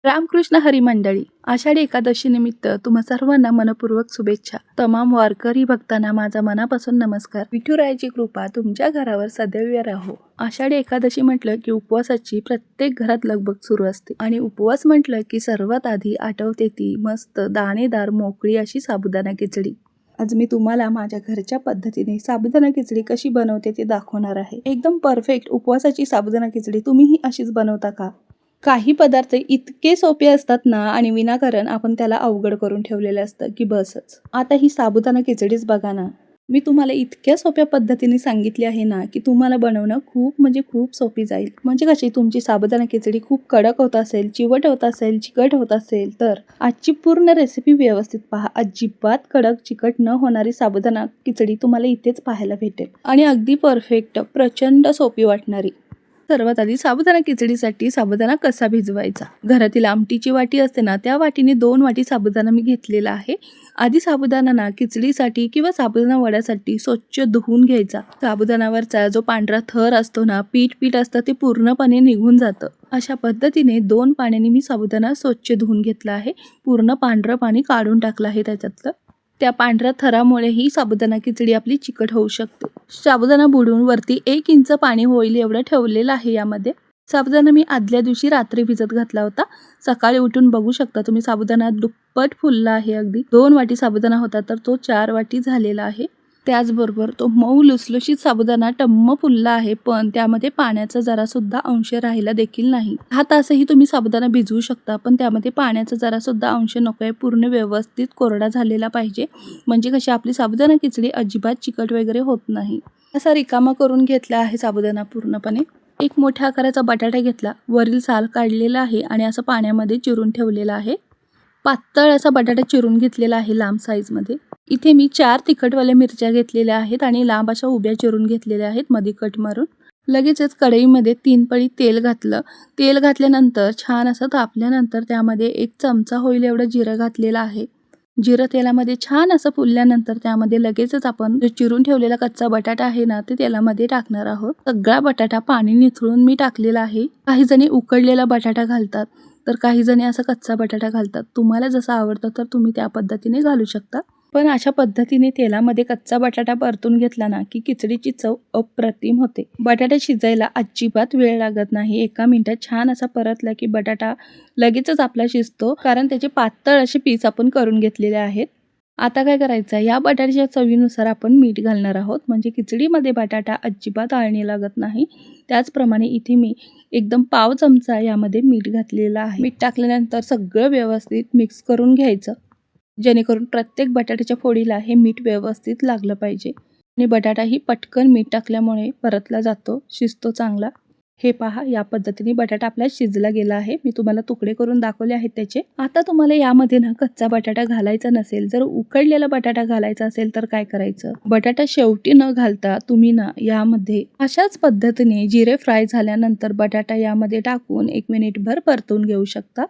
रामकृष्ण हरी मंडळी, आषाढी एकादशी निमित्त तुम्हा सर्वांना मनपूर्वक शुभेच्छा. तमाम वारकरी भक्तांना माझा मनापासून नमस्कार. विठुरायाची कृपा तुमच्या घरावर सदैव राहो. आषाढी एकादशी म्हटलं की उपवासाची प्रत्येक घरात लगबग सुरू असते आणि उपवास म्हटलं की सर्वात आधी आठवते ती मस्त दाणेदार मोकळी अशी साबुदाणा खिचडी. आज मी तुम्हाला माझ्या घरच्या पद्धतीने साबुदाणा खिचडी कशी बनवते ते दाखवणार आहे. एकदम परफेक्ट उपवासाची साबुदाणा खिचडी तुम्हीही अशीच बनवता का? काही पदार्थ इतके सोपे असतात ना आणि विनाकारण आपण त्याला अवघड करून ठेवलेलं असतं की बसच. आता ही साबुदाणा खिचडीच बघा ना. मी तुम्हाला इतक्या सोप्या पद्धतीने सांगितली आहे ना की तुम्हाला बनवणं खूप म्हणजे खूप सोपी जाईल. म्हणजे कशी तुमची साबुदाणा खिचडी खूप कडक होत असेल, चिवट होत असेल, चिकट होत असेल तर आजची पूर्ण रेसिपी व्यवस्थित पहा. अजिबात कडक चिकट न होणारी साबुदाणा खिचडी तुम्हाला इथेच पाहायला भेटेल आणि अगदी परफेक्ट, प्रचंड सोपी वाटणारी. सर्वात आधी साबुदाणा खिचडीसाठी साबुदाणा कसा भिजवायचा. घरातील आमटीची वाटी असते ना त्या वाटीने 2 वाटी साबुदाणा मी घेतलेला आहे. आधी साबुदाणा ना खिचडीसाठी किंवा साबुदाणा वड्यासाठी स्वच्छ धुवून घ्यायचा. साबुदाण्यावरचा जो पांढरा थर असतो ना, पीठ असतं ते पूर्णपणे निघून जातं. अशा पद्धतीने 2 पाण्याने मी साबुदाणा स्वच्छ धुवून घेतला आहे. पूर्ण पांढरं पाणी काढून टाकलं आहे त्याच्यातलं. त्या पांढऱ्या थरामुळे ही साबुदाणा खिचडी आपली चिकट होऊ शकते. साबुदाणा बुडवून वरती 1 इंच पाणी होईल एवढं ठेवलेलं आहे यामध्ये. साबुदाणा मी आदल्या दिवशी रात्री भिजत घातला होता. सकाळी उठून बघू शकता तुम्ही साबुदाणा दुप्पट फुलला आहे अगदी. 2 वाटी साबुदाणा होता तर तो 4 वाटी झालेला आहे. त्याचबरोबर तो मऊ लुसलुशीत साबुदाणा टम्म फुलला आहे, पण त्यामध्ये पाण्याचा जरा सुद्धा अंश राहिला देखील नाही. 10 तासही तुम्ही साबुदाणा भिजवू शकता, पण त्यामध्ये पाण्याचा जरा सुद्धा अंश नकोय. पूर्ण व्यवस्थित कोरडा झालेला पाहिजे, म्हणजे कशी आपली साबुदाणा खिचडी अजिबात चिकट वगैरे होत नाही. असा रिकामा करून घेतला आहे साबुदाणा पूर्णपणे. एक मोठ्या आकाराचा बटाटा घेतला, वरील साल काढलेला आहे आणि असं पाण्यामध्ये चिरून ठेवलेला आहे. पातळ असा बटाटा चिरून घेतलेला आहे लांब साईजमध्ये. इथे मी 4 तिखटवाल्या मिरच्या घेतलेल्या आहेत आणि लांब अशा उभ्या चिरून घेतलेल्या आहेत मध्ये कट मारून. लगेचच कढईमध्ये 3 पळी तेल घातलं. तेल घातल्यानंतर छान असं तापल्यानंतर त्यामध्ये 1 चमचा होईल एवढं जिरं घातलेलं आहे. जिरं तेलामध्ये छान असं फुलल्यानंतर त्यामध्ये लगेचच आपण जो चिरून ठेवलेला कच्चा बटाटा आहे ना ते तेलामध्ये टाकणार आहोत. सगळा बटाटा पाणी निथळून मी टाकलेला आहे. काही जणी उकडलेला बटाटा घालतात, तर काही जणी असा कच्चा बटाटा घालतात. तुम्हाला जसं आवडतं तर तुम्ही त्या पद्धतीने घालू शकता. पण अशा पद्धतीने तेलामध्ये कच्चा बटाटा परतून घेतला ना की खिचडीची चव अप्रतिम होते. बटाटा शिजायला अजिबात वेळ लागत नाही. 1 मिनिटात छान असा परतला की बटाटा लगेचच आपला शिजतो, कारण त्याचे पातळ असे पीस आपण करून घेतलेले आहेत. आता काय करायचं, या बटाट्याच्या चवीनुसार आपण मीठ घालणार आहोत, म्हणजे खिचडीमध्ये बटाटा अजिबात आळणी लागत नाही. त्याचप्रमाणे इथे मी एकदम पाव चमचा यामध्ये मीठ घातलेलं आहे. मीठ टाकल्यानंतर सगळं व्यवस्थित मिक्स करून घ्यायचं, जेणेकरून प्रत्येक बटाट्याच्या फोडीला हे मीठ व्यवस्थित लागलं पाहिजे. आणि बटाटाही पटकन मीठ टाकल्यामुळे परतला जातो, शिजतो चांगला. हे पहा, या पद्धतीने बटाटा आपला शिजला गेला आहे. मी तुम्हाला तुकडे करून दाखवले आहेत त्याचे. आता तुम्हाला यामध्ये ना कच्चा बटाटा घालायचा नसेल, जर उकडलेला बटाटा घालायचा असेल तर काय करायचं, बटाटा शेवटी न घालता तुम्ही ना यामध्ये अशाच पद्धतीने जिरे फ्राय झाल्यानंतर बटाटा यामध्ये टाकून 1 मिनिटभर परतून घेऊ शकता.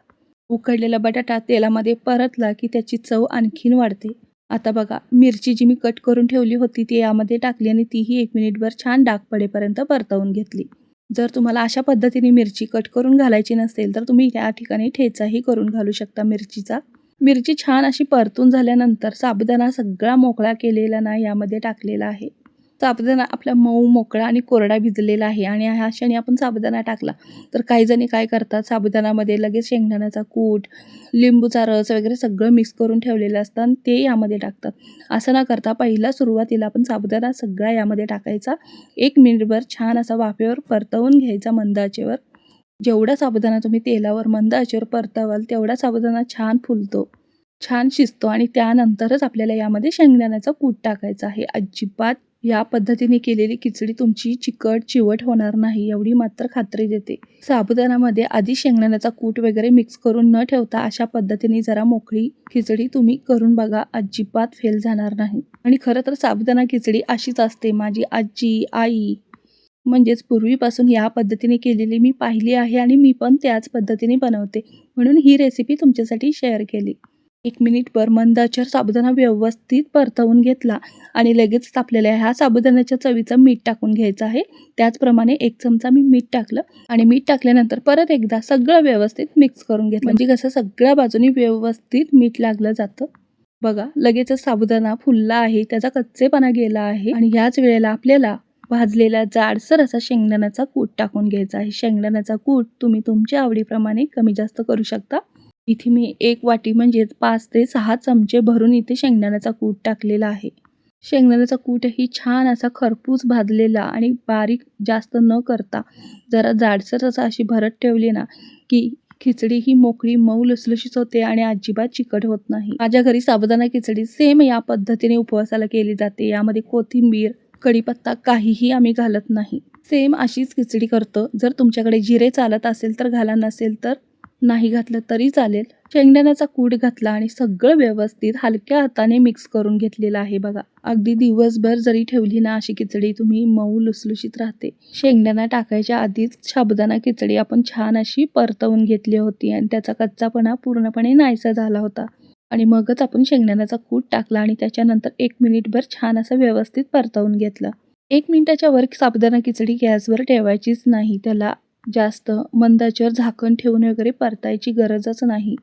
उकडलेला बटाटा तेलामध्ये परतला की त्याची चव आणखीन वाढते. आता बघा, मिरची जी मी कट करून ठेवली होती ती यामध्ये टाकली आणि तीही 1 मिनिटभर छान डाग पडेपर्यंत परतवून घेतली. जर तुम्हाला अशा पद्धतीने मिरची कट करून घालायची नसेल तर तुम्ही या ठिकाणी ठेचाही करून घालू शकता मिरचीचा. मिरची छान अशी परतून झाल्यानंतर साबुदाणा सगळा मोकळा केलेला ना यामध्ये टाकलेला आहे. साबुदाणा आपला मऊ, मोकळा आणि कोरडा भिजलेला आहे आणि ह्या क्षणी आपण साबुदाणा टाकला तर काही जणी काय करतात, साबुदाण्यामध्ये लगेच शेंगदाण्याचा कूट, लिंबूचा रस वगैरे सगळं मिक्स करून ठेवलेलं असतं आणि ते यामध्ये टाकतात. असं न करता पहिला सुरुवातीला आपण साबुदाणा सगळा यामध्ये टाकायचा. 1 मिनिटभर छान असा वाफेवर परतवून घ्यायचा मंद आचेवर. जेवढा साबुदाणा तुम्ही तेलावर मंद आचेवर परतवाल तेवढा साबुदाणा छान फुलतो, छान शिजतो आणि त्यानंतरच आपल्याला यामध्ये शेंगदाण्याचा कूट टाकायचा आहे. अजिबात या पद्धतीने केलेली खिचडी तुमची चिकट चिवट होणार नाही, एवढी मात्र खात्री देते. साबुदाण्यामध्ये आधी शेंगदाण्याचा कूट वगैरे मिक्स करून न ठेवता अशा पद्धतीने जरा मोकळी खिचडी तुम्ही करून बघा, अजिबात फेल जाणार नाही. आणि खरं तर साबुदाणा खिचडी अशीच असते. माझी आजी, आई म्हणजेच पूर्वीपासून या पद्धतीने केलेली मी पाहिली आहे आणि मी पण त्याच पद्धतीने बनवते, म्हणून ही रेसिपी तुमच्यासाठी शेअर केली. 1 मिनिटभर मंद आचेवर साबुदाणा व्यवस्थित परतवून घेतला आणि लगेचच आपल्याला ह्या साबुदाण्याच्या चवीचं मीठ टाकून घ्यायचं आहे. त्याचप्रमाणे 1 चमचा मी मीठ टाकलं आणि मीठ टाकल्यानंतर परत एकदा सगळं व्यवस्थित मिक्स करून घेतलं. म्हणजे कसं सगळ्या बाजूनी व्यवस्थित मीठ लागलं जातं. बघा लगेचच साबुदाणा फुलला आहे, त्याचा कच्चेपणा गेला आहे आणि ह्याच वेळेला आपल्याला भाजलेला जाडसर असा शेंगदाण्याचा कूट टाकून घ्यायचा आहे. शेंगदाण्याचा कूट तुम्ही तुमच्या आवडीप्रमाणे कमी जास्त करू शकता. इथे मी 1 वाटी म्हणजेच 5 ते 6 चमचे भरून इथे शेंगदाण्याचा कूट टाकलेला आहे. शेंगदाण्याचा कूटही छान असा खरपूस भाजलेला आणि बारीक जास्त न करता जरा जाडसर असा अशी भरत ठेवली ना की खिचडी ही मोकळी मऊ लुसलुशीत होते आणि अजिबात चिकट होत नाही. माझ्या घरी साबुदाणा खिचडी सेम या पद्धतीने उपवासाला केली जाते. यामध्ये कोथिंबीर, कढीपत्ता काहीही आम्ही घालत नाही. सेम अशीच खिचडी करतो. जर तुमच्याकडे जिरे चालत असेल तर घाला, नसेल तर नाही घातलं तरी चालेल. शेंगदाण्याचा कूट घातला आणि सगळं व्यवस्थित हलक्या हाताने मिक्स करून घेतलेलं आहे बघा. अगदी दिवसभर जरी ठेवली ना अशी खिचडी तुम्ही मऊ लुसलुशीत राहते. शेंगदाणा टाकायच्या आधीच साबुदाणा खिचडी आपण छान अशी परतवून घेतली होती आणि त्याचा कच्चापणा पूर्णपणे नाहीसा झाला होता. आणि मगच आपण शेंगदाण्याचा कूट टाकला आणि त्याच्यानंतर 1 मिनिटभर छान असं व्यवस्थित परतवून घेतलं. 1 मिनिटाच्या वर साबुदाणा खिचडी गॅसवर ठेवायचीच नाही. त्याला जास्त मंद आचेवर झाकण ठेवून वगैरे परतायची गरजच नाही.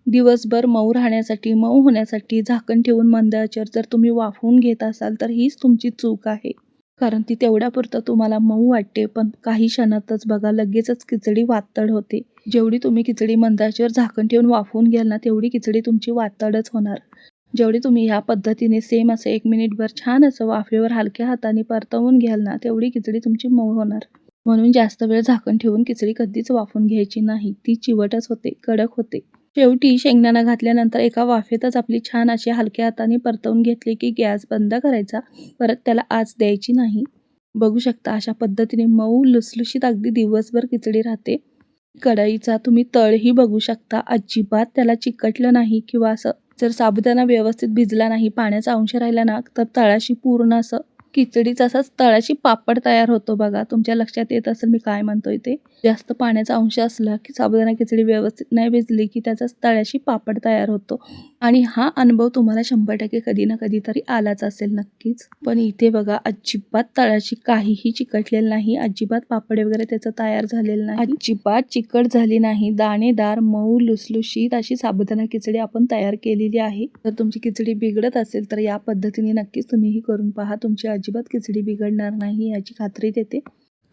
दिवसभर मऊ राहण्यासाठी, मऊ होण्यासाठी झाकण ठेवून मंद आचेवर जर तुम्ही वाफवून घेत असाल तर हीच तुमची चूक आहे. कारण ती तेवढ्यापुरतं तुम्हाला मऊ वाटते, पण काही क्षणातच बघा लगेचच खिचडी वातड होते. जेवढी तुम्ही खिचडी मंद आचेवर झाकण ठेवून वाफवून घ्याल ना तेवढी खिचडी तुमची वातडच होणार. जेवढी तुम्ही ह्या पद्धतीने सेम असं 1 मिनिटभर छान असं वाफेवर हलक्या हाताने परतवून घ्याल ना तेवढी खिचडी तुमची मऊ होणार. म्हणून जास्त वेळ झाकण ठेवून खिचडी कधीच वाफवून घ्यायची नाही. ती चिवटच होते, कडक होते. शेवटी शेंगदाणा घातल्यानंतर एका वाफेतच आपली छान अशी हलक्या हाताने परतवून घेतली की गॅस बंद करायचा. परत त्याला आच द्यायची नाही. बघू शकता अशा पद्धतीने मऊ लुसलुशीत अगदी दिवसभर खिचडी राहते. कढईचा तुम्ही तळही बघू शकता. अजिबात त्याला चिकटलं नाही किंवा असं जर साबुदाणा व्यवस्थित भिजला नाही, पाण्याचा अंश राहिला ना तर तळाशी पूर्ण असं खिचडीचा असाच तळाशी पापड तयार होतो बघा. तुमच्या लक्षात येत असेल मी काय म्हणतोय ते. जास्त पाण्याचा अंश असला की साबुदाणा खिचडी व्यवस्थित नाही भिजली की त्याचा तळाशी पापड तयार होतो. आणि हा अनुभव तुम्हाला 100% कधी ना कधीतरी आलाच असेल नक्कीच. पण इथे बघा अजिबात तळाशी काहीही चिकटलेलं नाही. अजिबात पापड वगैरे त्याचं तयार झालेलं नाही. अजिबात चिकट झाली नाही. दाणेदार मऊ लुसलुशीत अशी साबुदाणा खिचडी आपण तयार केलेली आहे. जर तुमची खिचडी बिघडत असेल तर या पद्धतीने नक्कीच तुम्हीही करून पहा. तुमची अजिबात खिचडी बिघडणार नाही याची खात्री देते.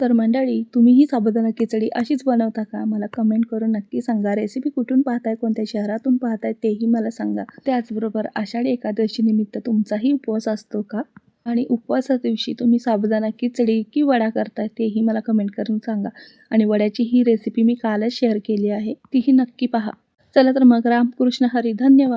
तर मंडळी तुम्हीही साबुदाणा खिचडी अशीच बनवता का? मला कमेंट करून नक्की सांगा. रेसिपी कुठून पाहताय, कोणत्या शहरातून पाहताय तेही मला सांगा. त्याचबरोबर आषाढी एकादशी निमित्त तुमचाही उपवास असतो का? आणि उपवासा दिवशी तुम्ही साबुदाणा खिचडी की वडा करताय तेही मला कमेंट करून सांगा. आणि वड्याची ही रेसिपी मी कालच शेअर केली आहे, तीही नक्की पहा. चला तर मग रामकृष्ण हरी. धन्यवाद.